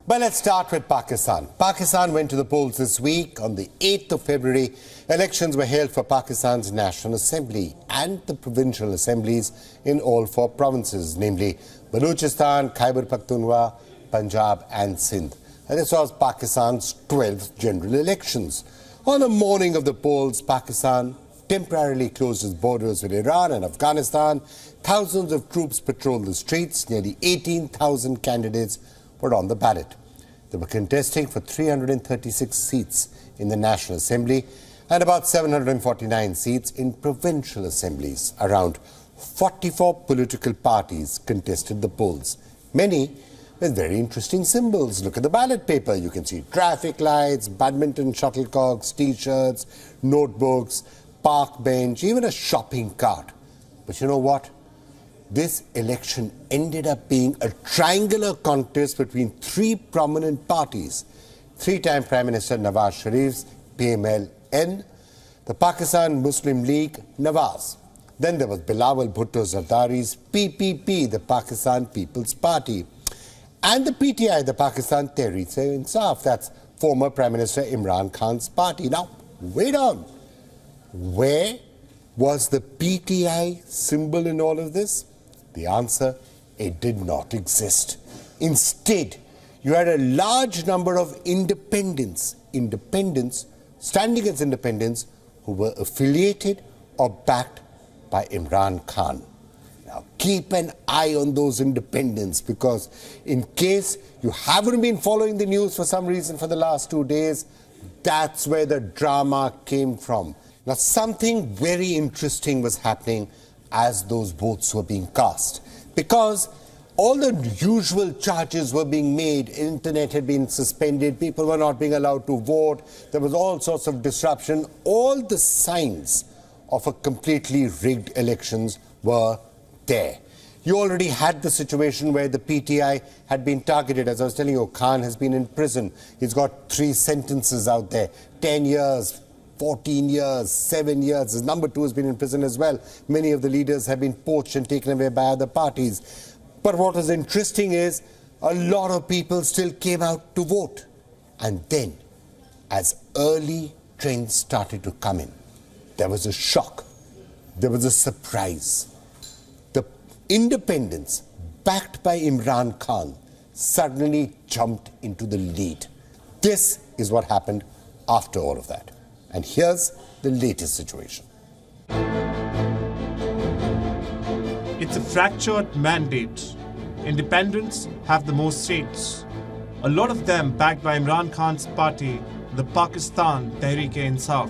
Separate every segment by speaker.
Speaker 1: But let's start with Pakistan. Pakistan went to the polls this week. On the 8th of February, elections were held for Pakistan's National Assembly and the provincial assemblies in all 4 provinces, namely Baluchistan, Khyber Pakhtunkhwa, Punjab and Sindh. And this was Pakistan's 12th general elections. On the morning of the polls, Pakistan temporarily closed its borders with Iran and Afghanistan. Thousands of troops patrolled the streets. Nearly 18,000 candidates were on the ballot. They were contesting for 336 seats in the National Assembly and about 749 seats in provincial assemblies. Around 44 political parties contested the polls, many with very interesting symbols. Look at the ballot paper. You can see traffic lights, badminton shuttlecocks, T-shirts, notebooks, park bench, even a shopping cart. But you know what? This election ended up being a triangular contest between 3 prominent parties. 3-time Prime Minister Nawaz Sharif's PMLN, the Pakistan Muslim League, Nawaz. Then there was Bilawal Bhutto Zardari's PPP, the Pakistan People's Party. And the PTI, the Pakistan Tehreek-e-Insaf, that's former Prime Minister Imran Khan's party. Now, wait on. Where was the PTI symbol in all of this? The answer, it did not exist. Instead, you had a large number of independents standing as independents who were affiliated or backed by Imran Khan. Now, keep an eye on those independents, because in case you haven't been following the news for some reason for the last 2 days, that's where the drama came from. Now, something very interesting was happening as those votes were being cast, because all the usual charges were being made. Internet had been suspended, people were not being allowed to vote, there was all sorts of disruption. All the signs of a completely rigged elections were there. You already had the situation where the PTI had been targeted. As I was telling you, Khan has been in prison. He's got 3 sentences out there, 10 years, 14 years, 7 years. His number 2 has been in prison as well. Many of the leaders have been poached and taken away by other parties. But what was interesting is a lot of people still came out to vote. And then, as early trends started to come in, there was a shock. There was a surprise. The independents, backed by Imran Khan, suddenly jumped into the lead. This is what happened after all of that. And here's the latest situation.
Speaker 2: It's a fractured mandate. Independents have the most seats. A lot of them backed by Imran Khan's party, the Pakistan Tehreek-e-Insaf.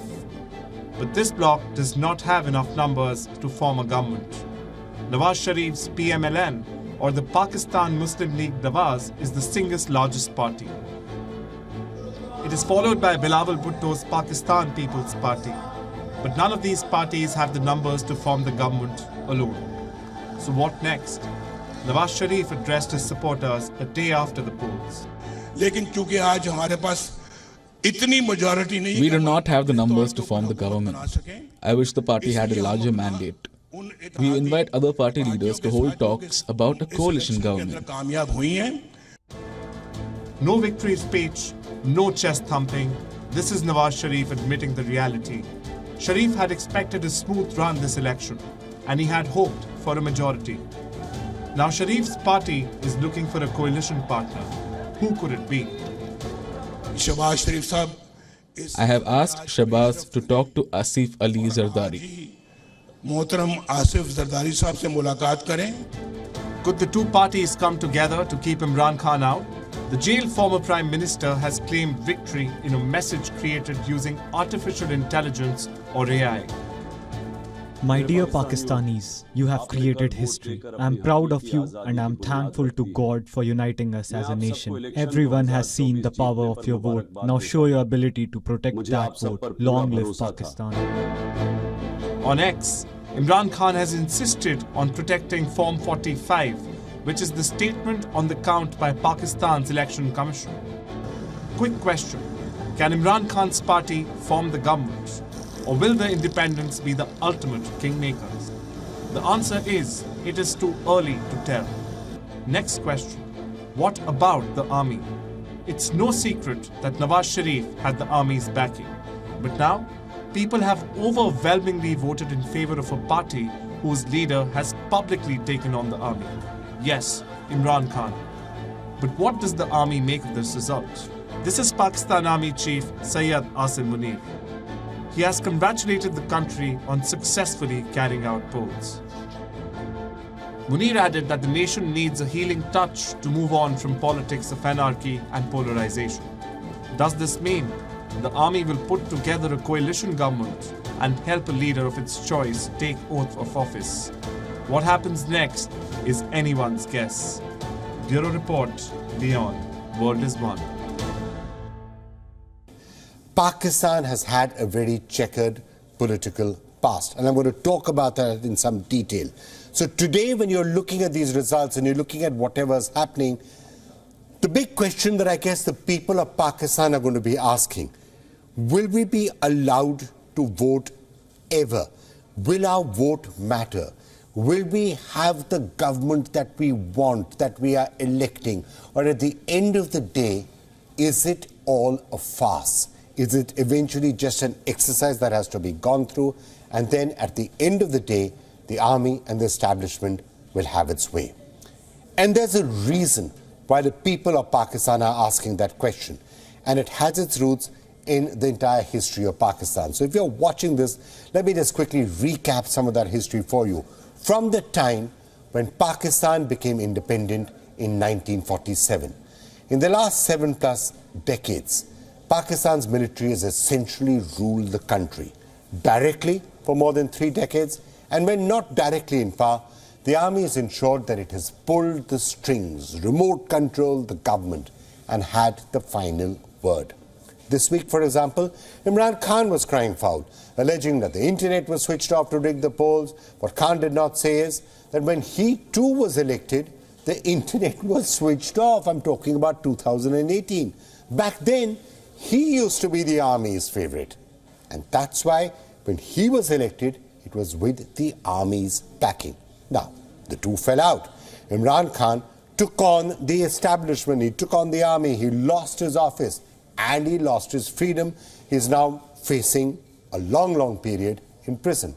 Speaker 2: But this bloc does not have enough numbers to form a government. Nawaz Sharif's PMLN, or the Pakistan Muslim League Nawaz, is the single largest party. It is followed by Bilawal Bhutto's Pakistan People's Party. But none of these parties have the numbers to form the government alone. So what next? Nawaz Sharif addressed his supporters a day after the polls.
Speaker 3: We do not have the numbers to form the government. I wish the party had a larger mandate. We invite other party leaders to hold talks about a coalition government.
Speaker 2: No victory speech, no chest thumping. This is Nawaz Sharif admitting the reality. Sharif had expected a smooth run this election, and he had hoped for a majority. Now Sharif's party is looking for a coalition partner. Who could it be?
Speaker 3: I have asked Shahbaz to talk to Asif Ali Zardari.
Speaker 2: Could the 2 parties come together to keep Imran Khan out? The jailed former Prime Minister has claimed victory in a message created using artificial intelligence or AI.
Speaker 4: My dear Pakistanis, you have created history. I'm proud of you and I'm thankful to God for uniting us as a nation. Everyone has seen the power of your vote. Now show your ability to protect that vote. Long live Pakistan.
Speaker 2: On X, Imran Khan has insisted on protecting Form 45, which is the statement on the count by Pakistan's Election Commission. Quick question, can Imran Khan's party form the government? Or will the independents be the ultimate kingmakers? The answer is, it is too early to tell. Next question, what about the army? It's no secret that Nawaz Sharif had the army's backing. But now, people have overwhelmingly voted in favor of a party whose leader has publicly taken on the army. Yes, Imran Khan. But what does the army make of this result? This is Pakistan Army Chief Syed Asim Munir. He has congratulated the country on successfully carrying out polls. Munir added that the nation needs a healing touch to move on from politics of anarchy and polarization. Does this mean the army will put together a coalition government and help a leader of its choice take oath of office? What happens next is anyone's guess. Bureau Report, Beyond, World is One.
Speaker 1: Pakistan has had a very checkered political past, and I'm going to talk about that in some detail. So today, when you're looking at these results and you're looking at whatever's happening, the big question that I guess the people of Pakistan are going to be asking, will we be allowed to vote ever? Will our vote matter? Will we have the government that we want, that we are electing? Or at the end of the day, is it all a farce? Is it eventually just an exercise that has to be gone through? And then at the end of the day, the army and the establishment will have its way. And there's a reason why the people of Pakistan are asking that question. And it has its roots in the entire history of Pakistan. So if you're watching this, let me just quickly recap some of that history for you. From the time when Pakistan became independent in 1947. In the last 7+ decades, Pakistan's military has essentially ruled the country directly for more than 3 decades, and when not directly in power, the army has ensured that it has pulled the strings, remote controlled the government, and had the final word. This week, for example, Imran Khan was crying foul, alleging that the internet was switched off to rig the polls. What Khan did not say is that when he too was elected, the internet was switched off. I'm talking about 2018. Back then, he used to be the army's favorite. And that's why when he was elected, it was with the army's backing. Now, the two fell out. Imran Khan took on the establishment, he took on the army, he lost his office and he lost his freedom. He's now facing a long period in prison.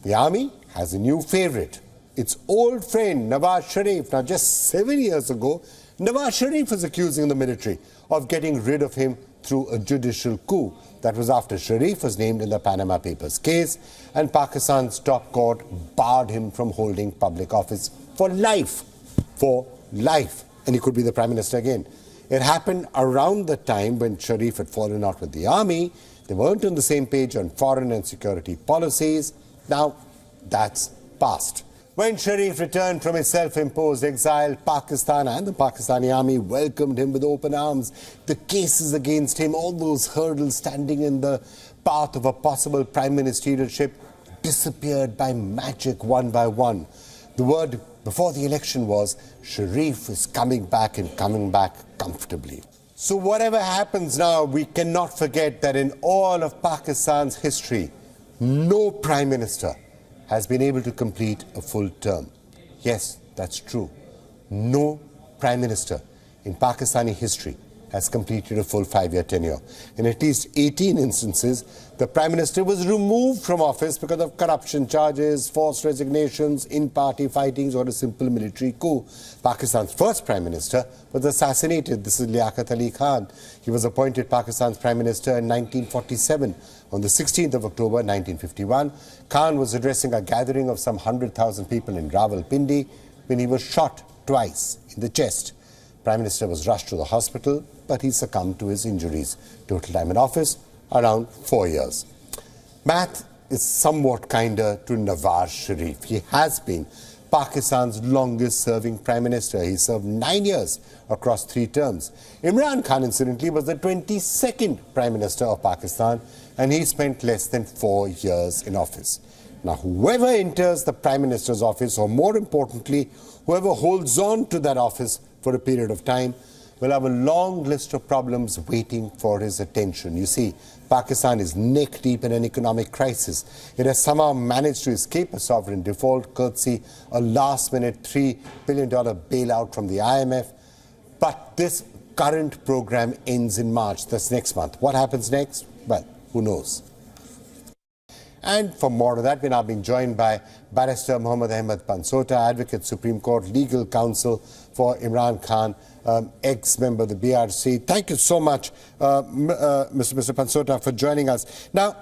Speaker 1: The army has a new favorite. Its old friend Nawaz Sharif. Now, just 7 years ago, Nawaz Sharif was accusing the military of getting rid of him through a judicial coup. That was after Sharif was named in the Panama Papers case, and Pakistan's top court barred him from holding public office for life. For life. And he could be the Prime Minister again. It happened around the time when Sharif had fallen out with the army. They weren't on the same page on foreign and security policies. Now, that's past. When Sharif returned from his self-imposed exile, Pakistan and the Pakistani army welcomed him with open arms. The cases against him, all those hurdles standing in the path of a possible prime ministership, disappeared by magic one by one. The word before the election was, Sharif is coming back and coming back comfortably. So whatever happens now, we cannot forget that in all of Pakistan's history, no prime minister has been able to complete a full term. Yes, that's true. No prime minister in Pakistani history has completed a full 5-year tenure. In at least 18 instances, the Prime Minister was removed from office because of corruption charges, forced resignations, in-party fightings, or a simple military coup. Pakistan's first Prime Minister was assassinated. This is Liaquat Ali Khan. He was appointed Pakistan's Prime Minister in 1947. On the 16th of October 1951, Khan was addressing a gathering of some 100,000 people in Rawalpindi when he was shot twice in the chest. Prime Minister was rushed to the hospital, but he succumbed to his injuries. Total time in office, around 4 years. Math is somewhat kinder to Nawaz Sharif. He has been Pakistan's longest-serving Prime Minister. He served 9 years across 3 terms. Imran Khan, incidentally, was the 22nd Prime Minister of Pakistan, and he spent less than 4 years in office. Now, whoever enters the Prime Minister's office, or more importantly, whoever holds on to that office for a period of time, will have a long list of problems waiting for his attention. You see, Pakistan is neck deep in an economic crisis. It has somehow managed to escape a sovereign default, courtesy a last-minute $3 billion bailout from the IMF. But this current program ends in March. That's next month. What happens next? Well, who knows? And for more of that, we're now being joined by Barrister Mohammad Ahmed Pansota, Advocate, Supreme Court, Legal Counsel for Imran Khan, ex-member of the BRC. Thank you so much, Mr. Pansota, for joining us. Now,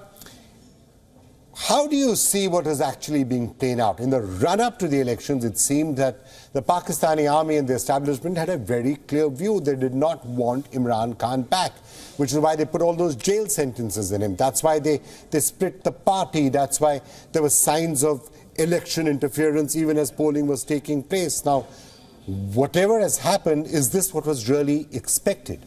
Speaker 1: how do you see what is actually being played out? In the run-up to the elections, it seemed that the Pakistani army and the establishment had a very clear view. They did not want Imran Khan back, which is why they put all those jail sentences in him. That's why they split the party. That's why there were signs of election interference even as polling was taking place. Now, whatever has happened, is this what was really expected?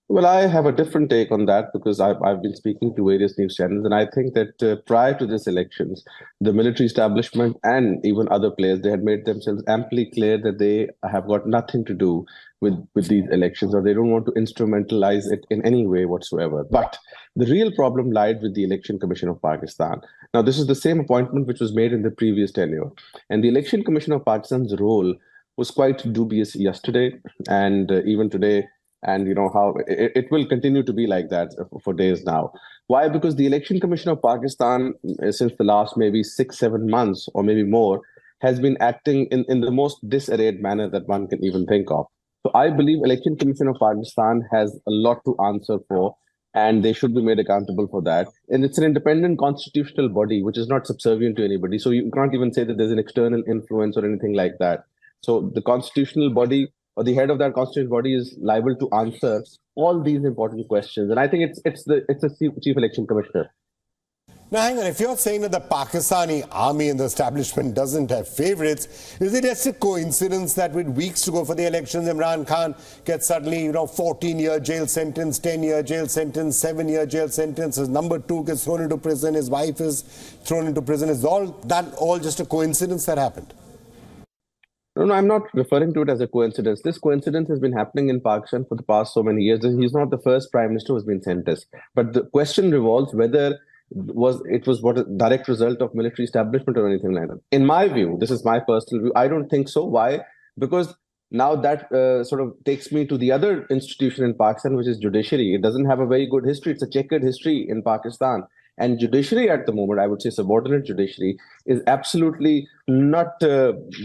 Speaker 5: Well, I have a different take on that because I've been speaking to various news channels, and I think that prior to this elections, the military establishment and even other players, they had made themselves amply clear that they have got nothing to do with these elections, or they don't want to instrumentalize it in any way whatsoever. But the real problem lied with the Election Commission of Pakistan. Now, this is the same appointment which was made in the previous tenure, and the Election Commission of Pakistan's role was quite dubious yesterday and even today. And you know how it will continue to be like that for days now. Why? Because the Election Commission of Pakistan, since the last maybe 6-7 months or maybe more, has been acting in the most disarrayed manner that one can even think of. So I believe Election Commission of Pakistan has a lot to answer for, and they should be made accountable for that. And it's an independent constitutional body which is not subservient to anybody. So you can't even say that there's an external influence or anything like that. So the constitutional body, or the head of that constitutional body, is liable to answer all these important questions. And I think it's the chief election commissioner.
Speaker 1: Now, hang on. If you're saying that the Pakistani army and the establishment doesn't have favorites, is it just a coincidence that with weeks to go for the elections, Imran Khan gets suddenly, 14-year jail sentence, 10-year jail sentence, 7-year jail sentence, his number 2 gets thrown into prison, his wife is thrown into prison? Is that all just a coincidence that happened?
Speaker 5: No, I'm not referring to it as a coincidence. This coincidence has been happening in Pakistan for the past so many years. He's not the first prime minister who's been sentenced. But the question revolves whether it was what a direct result of military establishment or anything like that. In my view, this is my personal view, I don't think so. Why? Because now that sort of takes me to the other institution in Pakistan, which is judiciary. It doesn't have a very good history. It's a checkered history in Pakistan. And judiciary at the moment, I would say subordinate judiciary, is absolutely not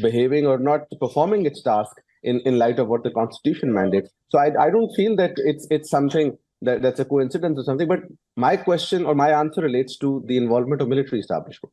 Speaker 5: behaving or not performing its task in light of what the constitution mandates. So I don't feel that it's something that's a coincidence or something. But my question or my answer relates to the involvement of military establishment.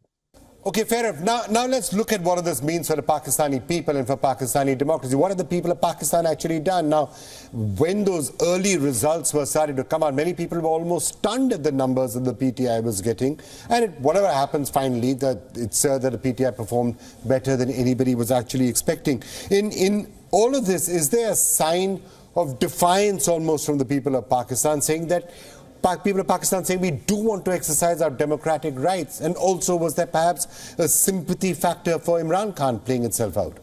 Speaker 1: Okay, fair enough. Now let's look at what this means for the Pakistani people and for Pakistani democracy. What have the people of Pakistan actually done? Now, when those early results were starting to come out, many people were almost stunned at the numbers that the PTI was getting. And whatever happens finally, it's that the PTI performed better than anybody was actually expecting. In all of this, is there a sign of defiance almost from the people of Pakistan, saying that people of Pakistan saying we do want to exercise our democratic rights? And also, was there perhaps a sympathy factor for Imran Khan playing itself out?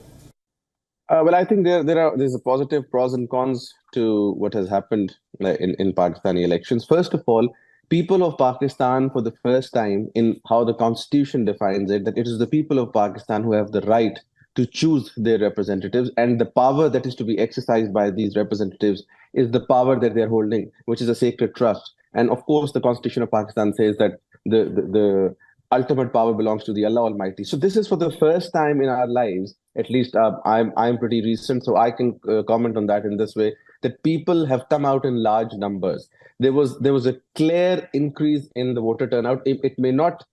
Speaker 5: Well, I think there's a positive pros and cons to what has happened in Pakistani elections. First of all, people of Pakistan, for the first time in how the constitution defines it, that it is the people of Pakistan who have the right to choose their representatives, and the power that is to be exercised by these representatives is the power that they're holding, which is a sacred trust. And of course, the Constitution of Pakistan says that the ultimate power belongs to the Allah Almighty. So this is for the first time in our lives, at least I'm pretty recent, so I can comment on that in this way, that people have come out in large numbers. There was a clear increase in the voter turnout. It may not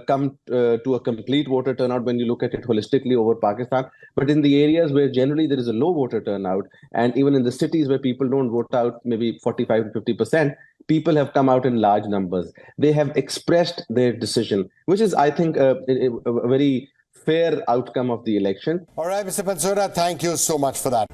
Speaker 5: come to a complete voter turnout when you look at it holistically over Pakistan, but in the areas where generally there is a low voter turnout, and even in the cities where people don't vote out, maybe 45 to 50%, people have come out in large numbers. They have expressed their decision, which is, I think, a very fair outcome of the election.
Speaker 1: All right, Mr. Pansota, thank you so much for that.